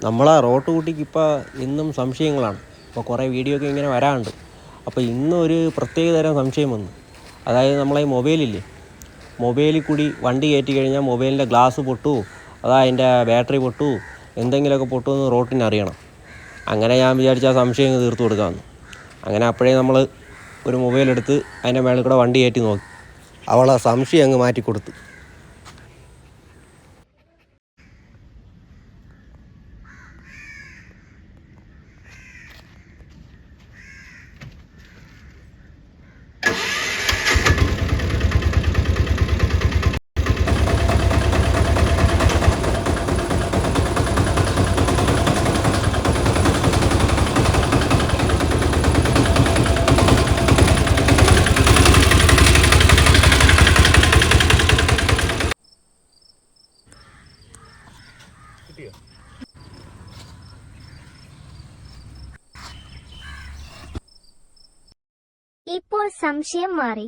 നമ്മളെ റോട്ട് കുട്ടിക്ക് ഇപ്പോൾ ഇന്നും സംശയങ്ങളാണ്. ഇപ്പോൾ കുറേ വീഡിയോ ഒക്കെ ഇങ്ങനെ വരാറുണ്ട്. അപ്പോൾ ഇന്നും ഒരു പ്രത്യേക തരം സംശയം വന്നു. അതായത് നമ്മളെ ഈ മൊബൈലില്ലേ, മൊബൈലിൽ കൂടി വണ്ടി കയറ്റി കഴിഞ്ഞാൽ മൊബൈലിൻ്റെ ഗ്ലാസ് പൊട്ടുമോ, അതാ അതിൻ്റെ ബാറ്ററി പൊട്ടുമോ, എന്തെങ്കിലുമൊക്കെ പൊട്ടുമെന്ന് റോട്ടിന് അറിയണം. അങ്ങനെ ഞാൻ വിചാരിച്ച ആ സംശയം തീർത്തു കൊടുക്കാമെന്ന്. അങ്ങനെ അപ്പോഴേ നമ്മൾ ഒരു മൊബൈലെടുത്ത് അതിൻ്റെ മേളിൽ കൂടെ വണ്ടി കയറ്റി നോക്കി. അവളെ സംശയം അങ്ങ് മാറ്റിക്കൊടുത്തു. ഇപ്പോൾ സംശയം മാറി.